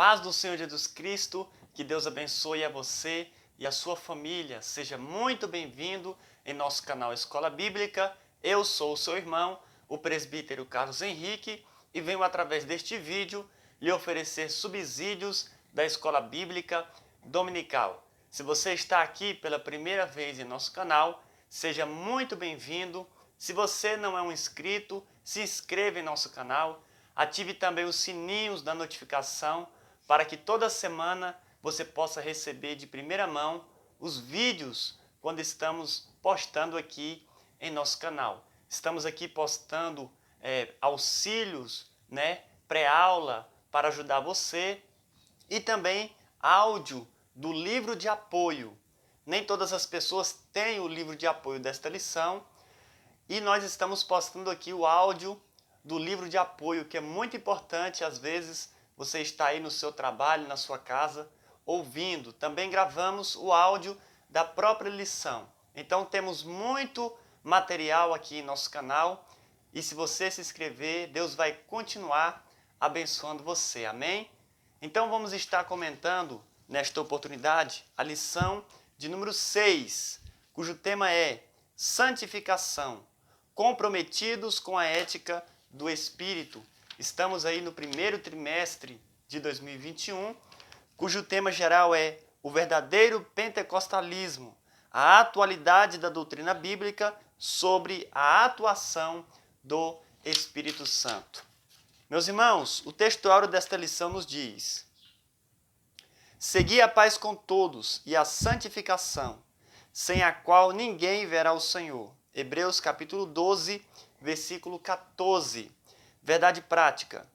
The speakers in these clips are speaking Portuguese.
paz do Senhor Jesus Cristo, que Deus abençoe a você e a sua família. Seja muito bem-vindo em nosso canal Escola Bíblica. Eu sou o seu irmão, o presbítero Carlos Henrique, e venho através deste vídeo lhe oferecer subsídios da Escola Bíblica Dominical. Se você está aqui pela primeira vez em nosso canal, seja muito bem-vindo. Se você não é um inscrito, se inscreva em nosso canal. Ative também os sininhos da notificação para que toda semana você possa receber de primeira mão os vídeos quando estamos postando aqui em nosso canal. Estamos aqui postando auxílios, pré-aula para ajudar você e também áudio do livro de apoio. Nem todas as pessoas têm o livro de apoio desta lição e nós estamos postando aqui o áudio do livro de apoio, que é muito importante. Às vezes você está aí no seu trabalho, na sua casa, ouvindo. Também gravamos o áudio da própria lição. Então temos muito material aqui em nosso canal e se você se inscrever, Deus vai continuar abençoando você. Amém? Então vamos estar comentando nesta oportunidade a lição de número 6, cujo tema é santificação, comprometidos com a ética do Espírito. Estamos aí no primeiro trimestre de 2021, cujo tema geral é o verdadeiro pentecostalismo, a atualidade da doutrina bíblica sobre a atuação do Espírito Santo. Meus irmãos, o texto áureo desta lição nos diz: segui a paz com todos e a santificação, sem a qual ninguém verá o Senhor. Hebreus capítulo 12, versículo 14. Verdade prática.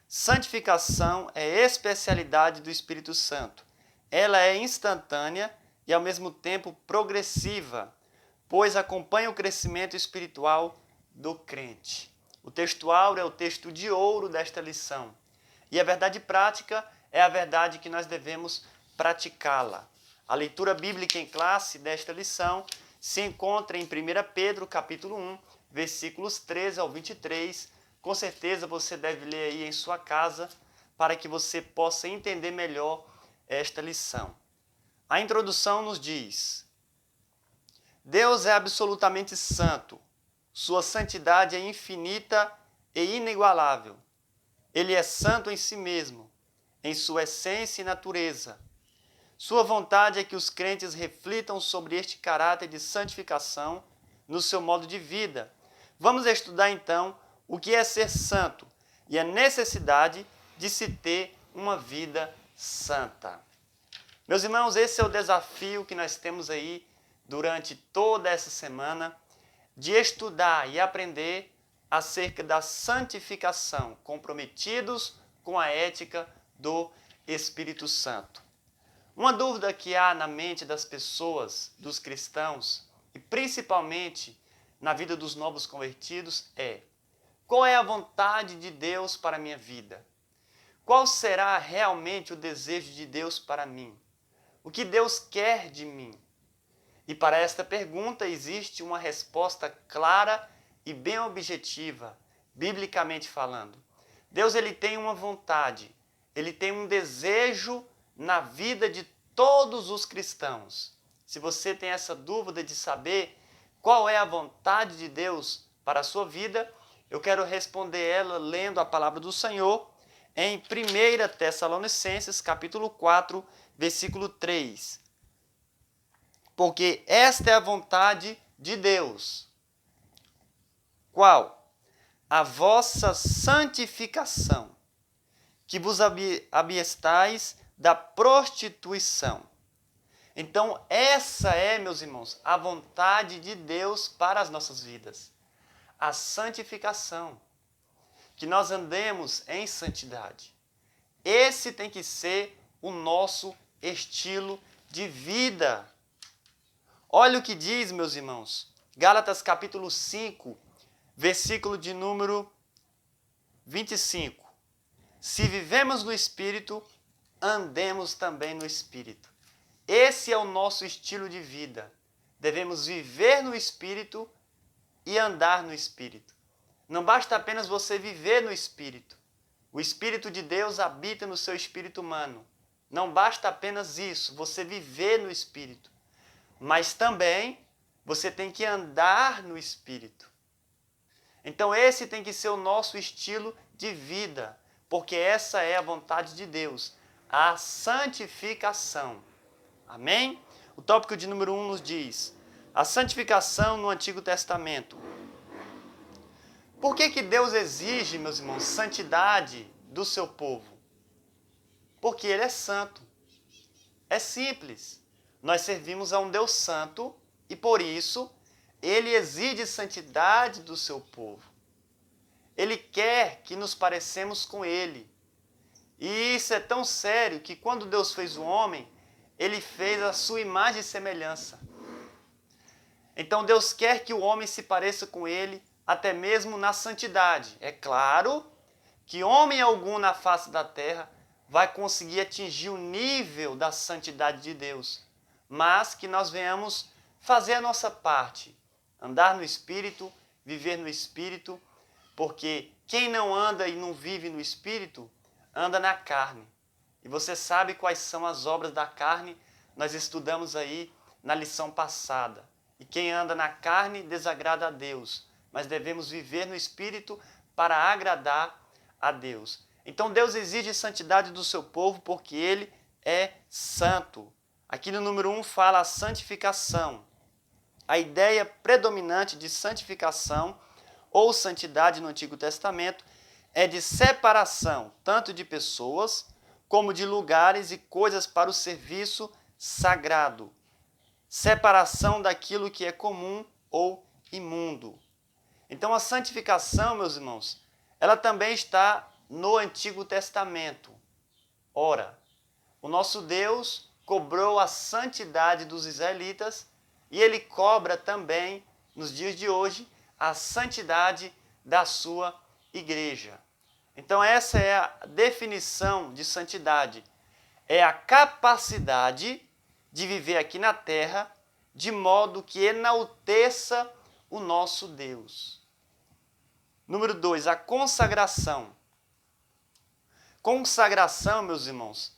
Santificação é especialidade do Espírito Santo. Ela é instantânea e ao mesmo tempo progressiva, pois acompanha o crescimento espiritual do crente. O texto áureo é o texto de ouro desta lição. E a verdade prática é a verdade que nós devemos praticá-la. A leitura bíblica em classe desta lição se encontra em 1 Pedro, capítulo 1, versículos 13 ao 23. Com certeza você deve ler aí em sua casa para que você possa entender melhor esta lição. A introdução nos diz: Deus é absolutamente santo. Sua santidade é infinita e inigualável. Ele é santo em si mesmo, em sua essência e natureza. Sua vontade é que os crentes reflitam sobre este caráter de santificação no seu modo de vida. Vamos estudar então o que é ser santo e a necessidade de se ter uma vida santa. Meus irmãos, esse é o desafio que nós temos aí durante toda essa semana, de estudar e aprender acerca da santificação, comprometidos com a ética do Espírito Santo. Uma dúvida que há na mente das pessoas, dos cristãos, e principalmente na vida dos novos convertidos é: qual é a vontade de Deus para a minha vida? Qual será realmente o desejo de Deus para mim? O que Deus quer de mim? E para esta pergunta existe uma resposta clara e bem objetiva, biblicamente falando. Deus ele tem uma vontade, ele tem um desejo na vida de todos os cristãos. Se você tem essa dúvida de saber qual é a vontade de Deus para a sua vida, eu quero responder ela lendo a palavra do Senhor em 1 Tessalonicenses, capítulo 4, versículo 3. Porque esta é a vontade de Deus. Qual? A vossa santificação, que vos abstais da prostituição. Então, essa é, meus irmãos, a vontade de Deus para as nossas vidas. A santificação. Que nós andemos em santidade. Esse tem que ser o nosso estilo de vida. Olha o que diz, meus irmãos, Gálatas capítulo 5, versículo de número 25. Se vivemos no Espírito, andemos também no Espírito. Esse é o nosso estilo de vida. Devemos viver no Espírito e andar no Espírito. Não basta apenas você viver no Espírito, O Espírito de Deus habita no seu espírito humano. Não basta apenas isso, você viver no Espírito, mas também você tem que andar no Espírito. Então esse tem que ser o nosso estilo de vida, porque essa é a vontade de Deus, a santificação. Amém? O tópico de número 1 nos diz: a santificação no Antigo Testamento. Por que Deus exige, meus irmãos, santidade do seu povo? Porque Ele é santo. É simples. Nós servimos a um Deus santo e, por isso, Ele exige santidade do seu povo. Ele quer que nos parecemos com Ele. E isso é tão sério que quando Deus fez o homem, Ele fez a sua imagem e semelhança. Então Deus quer que o homem se pareça com Ele, até mesmo na santidade. É claro que homem algum na face da terra vai conseguir atingir o nível da santidade de Deus, mas que nós venhamos fazer a nossa parte, andar no Espírito, viver no Espírito, porque quem não anda e não vive no Espírito, anda na carne. E você sabe quais são as obras da carne, nós estudamos aí na lição passada. E quem anda na carne desagrada a Deus, mas devemos viver no Espírito para agradar a Deus. Então Deus exige santidade do seu povo porque Ele é santo. Aqui no número 1 fala a santificação. A ideia predominante de santificação ou santidade no Antigo Testamento é de separação, tanto de pessoas como de lugares e coisas para o serviço sagrado. Separação daquilo que é comum ou imundo. Então a santificação, meus irmãos, ela também está no Antigo Testamento. Ora, o nosso Deus cobrou a santidade dos israelitas e Ele cobra também, nos dias de hoje, a santidade da sua igreja. Então essa é a definição de santidade. É a capacidade de viver aqui na terra de modo que enalteça o nosso Deus. Número 2, a consagração. Consagração, meus irmãos,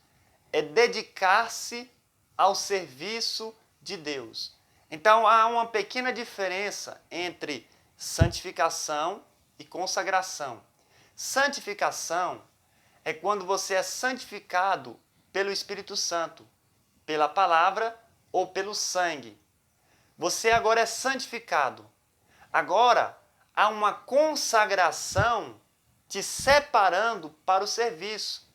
é dedicar-se ao serviço de Deus. Então há uma pequena diferença entre santificação e consagração. Santificação é quando você é santificado pelo Espírito Santo, pela palavra ou pelo sangue. Você agora é santificado. Agora há uma consagração te separando para o serviço.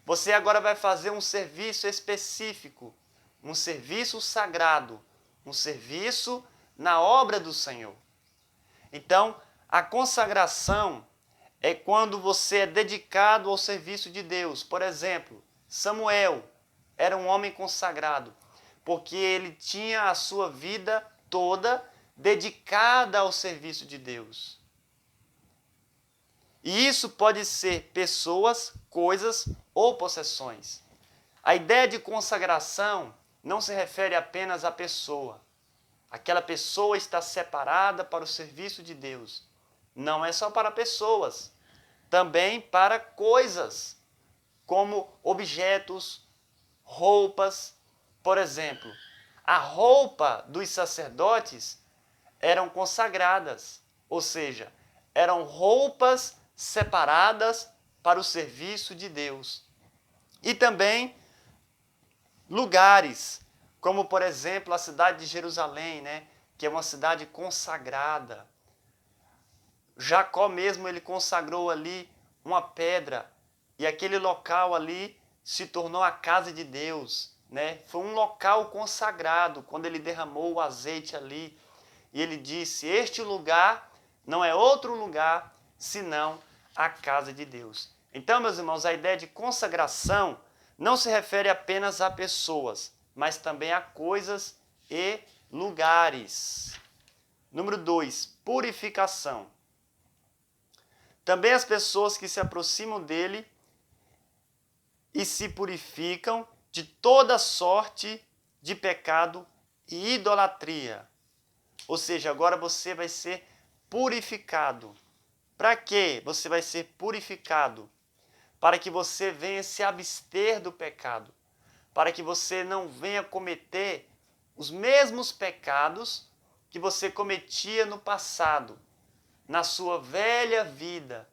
Você agora vai fazer um serviço específico, um serviço sagrado, um serviço na obra do Senhor. Então, a consagração é quando você é dedicado ao serviço de Deus. Por exemplo, Samuel era um homem consagrado, porque ele tinha a sua vida toda dedicada ao serviço de Deus. E isso pode ser pessoas, coisas ou possessões. A ideia de consagração não se refere apenas à pessoa. Aquela pessoa está separada para o serviço de Deus. Não é só para pessoas, também para coisas, como objetos, roupas. Por exemplo, a roupa dos sacerdotes eram consagradas, ou seja, eram roupas separadas para o serviço de Deus. E também lugares, como por exemplo a cidade de Jerusalém, que é uma cidade consagrada. Jacó mesmo, ele consagrou ali uma pedra e aquele local ali se tornou a casa de Deus. Foi um local consagrado quando ele derramou o azeite ali. E ele disse, este lugar não é outro lugar senão a casa de Deus. Então, meus irmãos, a ideia de consagração não se refere apenas a pessoas, mas também a coisas e lugares. Número 2, purificação. Também as pessoas que se aproximam dele e se purificam de toda sorte de pecado e idolatria. Ou seja, agora você vai ser purificado. Para quê você vai ser purificado? para que você venha se abster do pecado, para que você não venha cometer os mesmos pecados que você cometia no passado, na sua velha vida,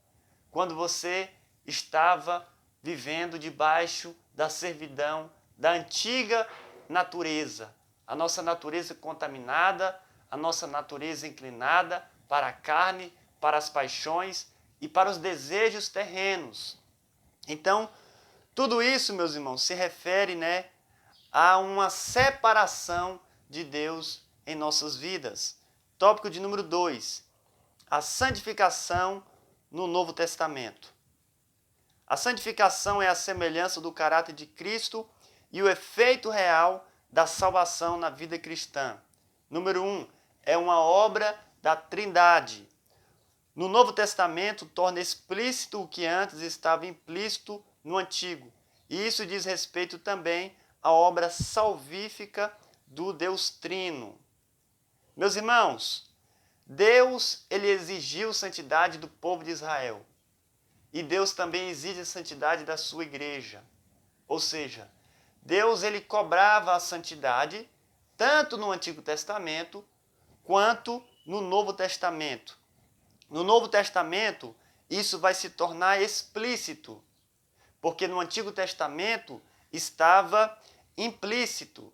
quando você estava vivendo debaixo da servidão da antiga natureza, a nossa natureza contaminada, a nossa natureza inclinada para a carne, para as paixões e para os desejos terrenos. Então, tudo isso, meus irmãos, se refere, a uma separação de Deus em nossas vidas. Tópico de número 2, a santificação no Novo Testamento. A santificação é a semelhança do caráter de Cristo e o efeito real da salvação na vida cristã. Número 1, é uma obra da Trindade. No Novo Testamento, torna explícito o que antes estava implícito no Antigo. E isso diz respeito também à obra salvífica do Deus Trino. Meus irmãos, Deus ele exigiu santidade do povo de Israel. E Deus também exige a santidade da sua igreja. Ou seja, Deus ele cobrava a santidade tanto no Antigo Testamento quanto no Novo Testamento. No Novo Testamento, isso vai se tornar explícito, porque no Antigo Testamento estava implícito.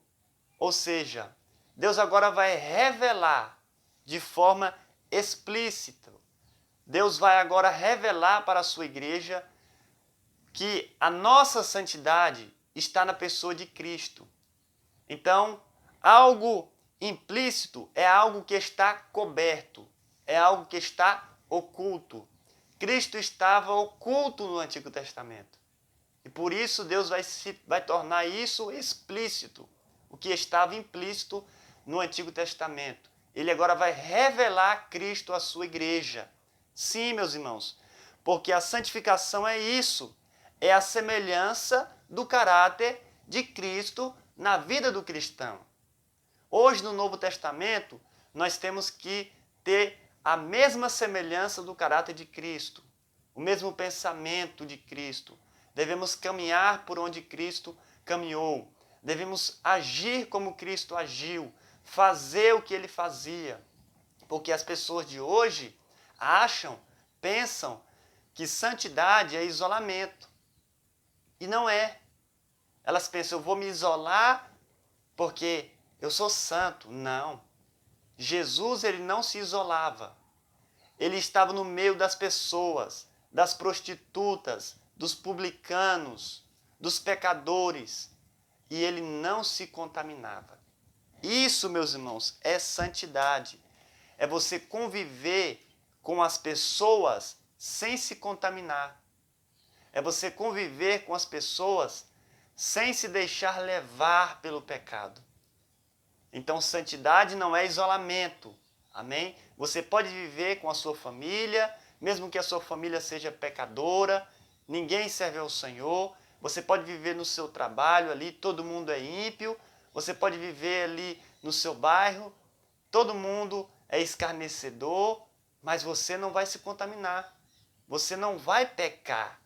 Ou seja, Deus agora vai revelar de forma explícita. Deus vai agora revelar para a sua igreja que a nossa santidade está na pessoa de Cristo. Então, algo implícito é algo que está coberto, é algo que está oculto. Cristo estava oculto no Antigo Testamento. E por isso Deus vai tornar isso explícito, o que estava implícito no Antigo Testamento. Ele agora vai revelar Cristo à sua igreja. Sim, meus irmãos, porque a santificação é isso, é a semelhança do caráter de Cristo na vida do cristão. Hoje, no Novo Testamento, nós temos que ter a mesma semelhança do caráter de Cristo, o mesmo pensamento de Cristo. Devemos caminhar por onde Cristo caminhou. Devemos agir como Cristo agiu, fazer o que ele fazia. Porque as pessoas de hoje pensam que santidade é isolamento. E não é. Elas pensam, eu vou me isolar porque eu sou santo. Não. Jesus ele não se isolava. Ele estava no meio das pessoas, das prostitutas, dos publicanos, dos pecadores. E ele não se contaminava. Isso, meus irmãos, é santidade. É você conviver com as pessoas sem se contaminar. É você conviver com as pessoas sem se deixar levar pelo pecado. Então, santidade não é isolamento. Amém? Você pode viver com a sua família, mesmo que a sua família seja pecadora, ninguém serve ao Senhor. Você pode viver no seu trabalho ali, todo mundo é ímpio. Você pode viver ali no seu bairro, todo mundo é escarnecedor, mas você não vai se contaminar. Você não vai pecar.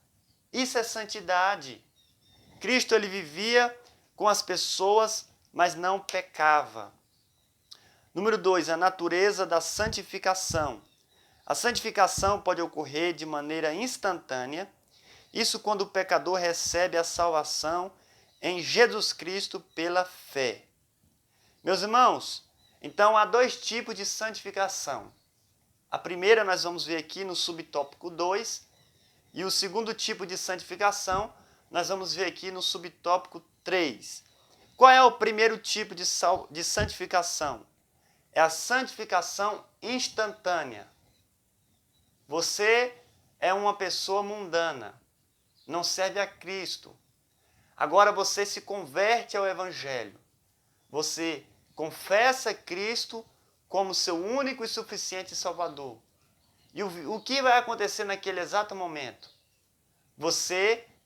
Isso é santidade. Cristo ele vivia com as pessoas, mas não pecava. Número 2, a natureza da santificação. A santificação pode ocorrer de maneira instantânea. Isso quando o pecador recebe a salvação em Jesus Cristo pela fé. Meus irmãos, então há dois tipos de santificação. A primeira nós vamos ver aqui no subtópico 2, e o segundo tipo de santificação nós vamos ver aqui no subtópico 3. Qual é o primeiro tipo de santificação? É a santificação instantânea. Você é uma pessoa mundana, não serve a Cristo. Agora você se converte ao Evangelho. Você confessa Cristo como seu único e suficiente Salvador. E o que vai acontecer naquele exato momento?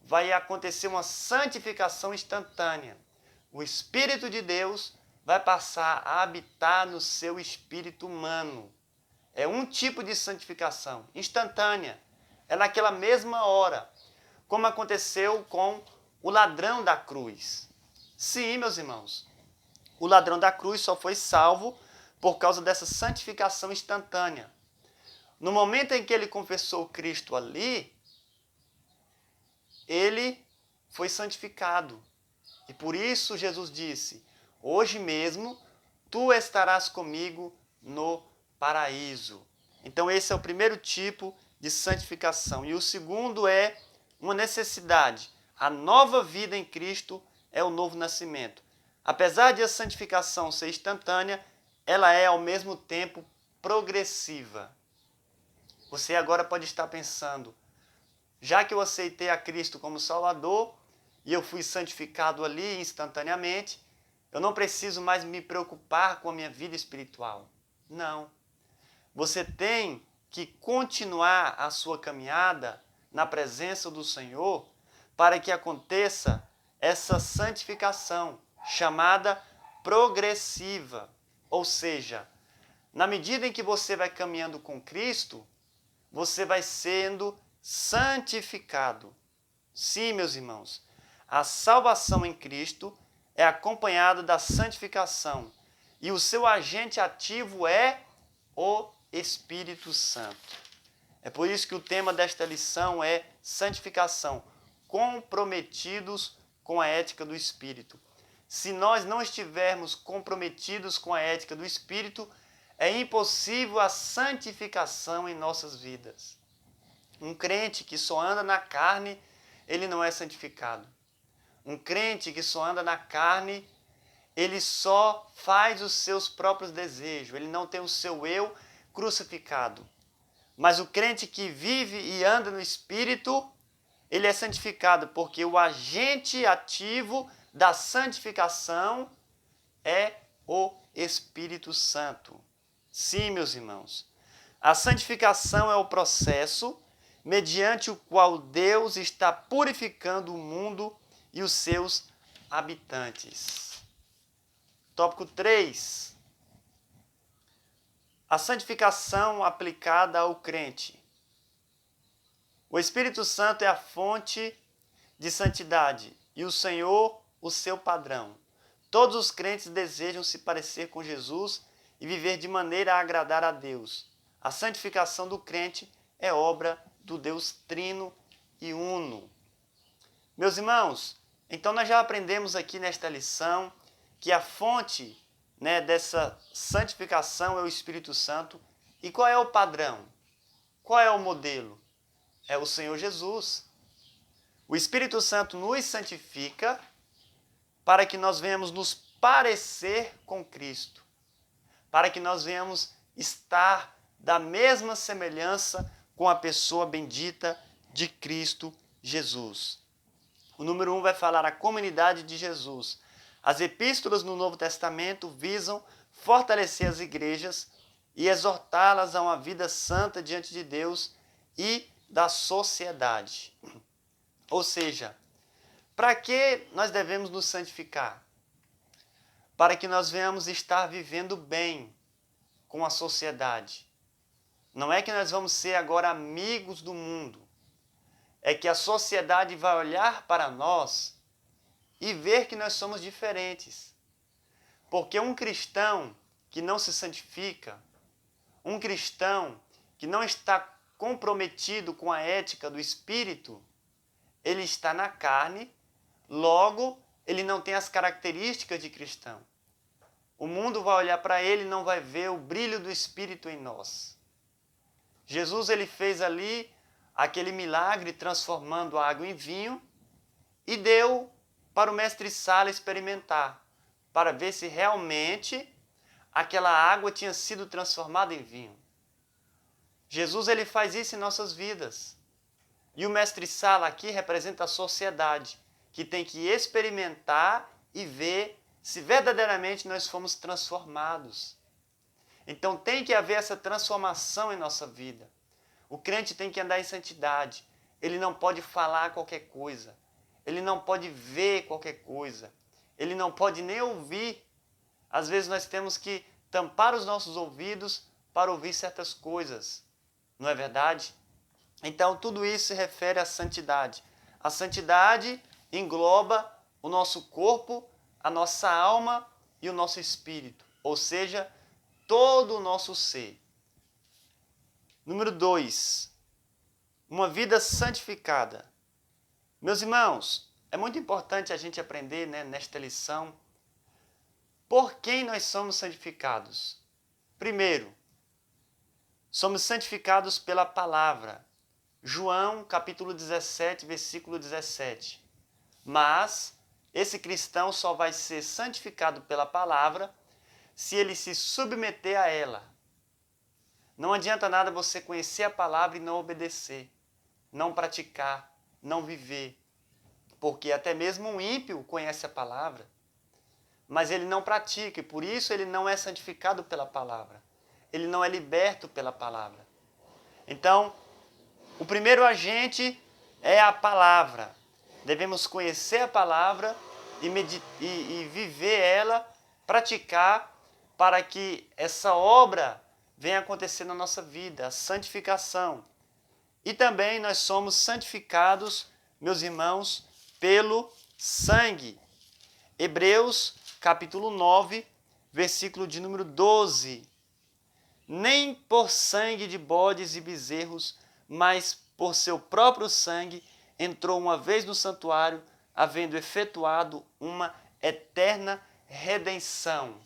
Vai acontecer uma santificação instantânea. O Espírito de Deus vai passar a habitar no seu espírito humano. É um tipo de santificação instantânea. É naquela mesma hora. como aconteceu com o ladrão da cruz. Sim, meus irmãos, o ladrão da cruz só foi salvo por causa dessa santificação instantânea. No momento em que ele confessou Cristo ali, ele foi santificado. E por isso Jesus disse: hoje mesmo tu estarás comigo no paraíso. Então esse é o primeiro tipo de santificação. E o segundo é uma necessidade. A nova vida em Cristo é o novo nascimento. Apesar de a santificação ser instantânea, ela é ao mesmo tempo progressiva. Você agora pode estar pensando: já que eu aceitei a Cristo como Salvador e eu fui santificado ali instantaneamente, eu não preciso mais me preocupar com a minha vida espiritual. Não. Você tem que continuar a sua caminhada na presença do Senhor para que aconteça essa santificação chamada progressiva. Ou seja, na medida em que você vai caminhando com Cristo, você vai sendo santificado. Sim, meus irmãos, a salvação em Cristo é acompanhada da santificação e o seu agente ativo é o Espírito Santo. É por isso que o tema desta lição é santificação, comprometidos com a ética do Espírito. Se nós não estivermos comprometidos com a ética do Espírito, é impossível a santificação em nossas vidas. Um crente que só anda na carne, ele não é santificado. Um crente que só anda na carne, ele só faz os seus próprios desejos, ele não tem o seu eu crucificado. Mas o crente que vive e anda no Espírito, ele é santificado, porque o agente ativo da santificação é o Espírito Santo. Sim, meus irmãos, a santificação é o processo mediante o qual Deus está purificando o mundo e os seus habitantes. Tópico 3. A santificação aplicada ao crente. O Espírito Santo é a fonte de santidade e o Senhor o seu padrão. Todos os crentes desejam se parecer com Jesus e viver de maneira a agradar a Deus. A santificação do crente é obra do Deus Trino e Uno. Meus irmãos, então nós já aprendemos aqui nesta lição que a fonte, dessa santificação é o Espírito Santo. E qual é o padrão? Qual é o modelo? É o Senhor Jesus. O Espírito Santo nos santifica para que nós venhamos nos parecer com Cristo, para que nós venhamos estar da mesma semelhança com a pessoa bendita de Cristo Jesus. O número 1 vai falar a comunidade de Jesus. As epístolas no Novo Testamento visam fortalecer as igrejas e exortá-las a uma vida santa diante de Deus e da sociedade. Ou seja, para que nós devemos nos santificar? Para que nós venhamos estar vivendo bem com a sociedade. Não é que nós vamos ser agora amigos do mundo. É que a sociedade vai olhar para nós e ver que nós somos diferentes. Porque um cristão que não se santifica, um cristão que não está comprometido com a ética do Espírito, ele está na carne, logo ele não tem as características de cristão. O mundo vai olhar para ele e não vai ver o brilho do Espírito em nós. Jesus ele fez ali aquele milagre transformando a água em vinho e deu para o mestre Sala experimentar, para ver se realmente aquela água tinha sido transformada em vinho. Jesus ele faz isso em nossas vidas. E o mestre Sala aqui representa a sociedade, que tem que experimentar e ver se verdadeiramente nós fomos transformados. Então tem que haver essa transformação em nossa vida. O crente tem que andar em santidade. Ele não pode falar qualquer coisa. Ele não pode ver qualquer coisa. Ele não pode nem ouvir. Às vezes nós temos que tampar os nossos ouvidos para ouvir certas coisas. Não é verdade? Então tudo isso se refere à santidade. A santidade engloba o nosso corpo, a nossa alma e o nosso espírito, ou seja, todo o nosso ser. Número 2, uma vida santificada. Meus irmãos, é muito importante a gente aprender, nesta lição por quem nós somos santificados. Primeiro, somos santificados pela palavra. João, capítulo 17, versículo 17. Mas esse cristão só vai ser santificado pela palavra se ele se submeter a ela. Não adianta nada você conhecer a palavra e não obedecer, não praticar, não viver. Porque até mesmo um ímpio conhece a palavra, mas ele não pratica e por isso ele não é santificado pela palavra. Ele não é liberto pela palavra. Então, o primeiro agente é a palavra. Devemos conhecer a palavra e viver ela, praticar, para que essa obra venha acontecer na nossa vida, a santificação. E também nós somos santificados, meus irmãos, pelo sangue. Hebreus, capítulo 9, versículo de número 12. Nem por sangue de bodes e bezerros, mas por seu próprio sangue, entrou uma vez no santuário, havendo efetuado uma eterna redenção.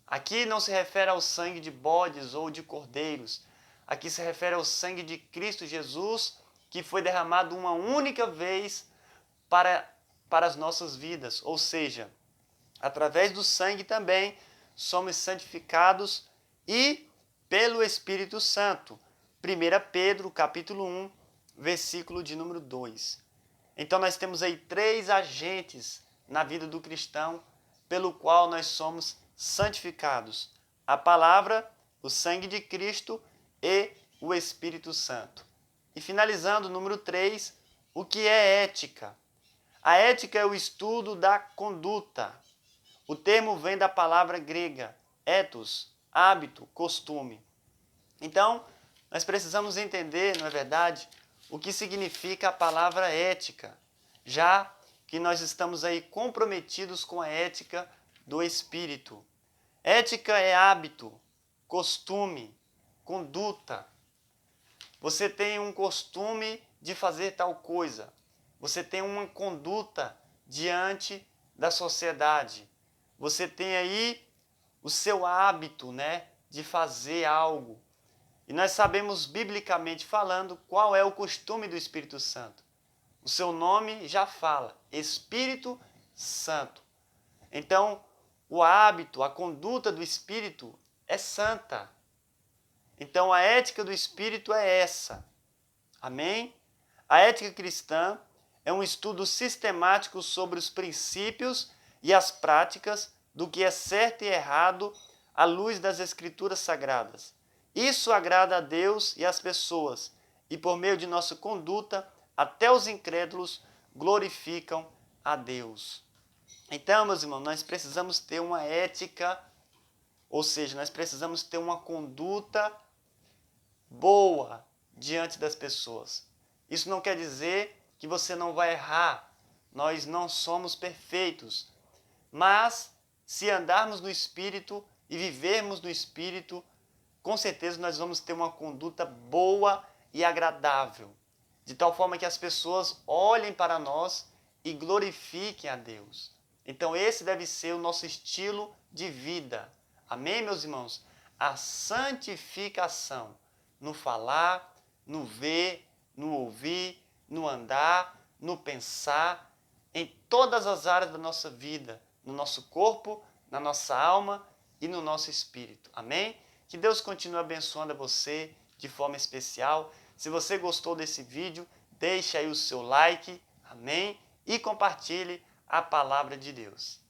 Aqui não se refere ao sangue de bodes ou de cordeiros. Aqui se refere ao sangue de Cristo Jesus, que foi derramado uma única vez para as nossas vidas. Ou seja, através do sangue também somos santificados e pelo Espírito Santo. 1 Pedro, capítulo 1, versículo de número 2. Então nós temos aí 3 agentes na vida do cristão pelo qual nós somos santificados: a palavra, o sangue de Cristo e o Espírito Santo. E finalizando, número 3, o que é ética? A ética é o estudo da conduta. O termo vem da palavra grega ethos, hábito, costume. Então, nós precisamos entender, não é verdade, o que significa a palavra ética, já que nós estamos aí comprometidos com a ética do Espírito. Ética é hábito, costume, conduta. Você tem um costume de fazer tal coisa. Você tem uma conduta diante da sociedade. Você tem aí o seu hábito, de fazer algo. E nós sabemos, biblicamente falando, qual é o costume do Espírito Santo. O seu nome já fala, Espírito Santo. Então, o hábito, a conduta do Espírito é santa. Então, a ética do Espírito é essa. Amém? A ética cristã é um estudo sistemático sobre os princípios e as práticas do que é certo e errado à luz das Escrituras Sagradas. Isso agrada a Deus e às pessoas, e por meio de nossa conduta, até os incrédulos glorificam a Deus. Então, meus irmãos, nós precisamos ter uma ética, ou seja, nós precisamos ter uma conduta boa diante das pessoas. Isso não quer dizer que você não vai errar. Nós não somos perfeitos. Mas, se andarmos no Espírito e vivermos no Espírito, com certeza nós vamos ter uma conduta boa e agradável, de tal forma que as pessoas olhem para nós e glorifiquem a Deus. Então esse deve ser o nosso estilo de vida. Amém, meus irmãos? A santificação no falar, no ver, no ouvir, no andar, no pensar, em todas as áreas da nossa vida, no nosso corpo, na nossa alma e no nosso espírito. Amém? Que Deus continue abençoando a você de forma especial. Se você gostou desse vídeo, deixe aí o seu like, amém? E compartilhe a palavra de Deus.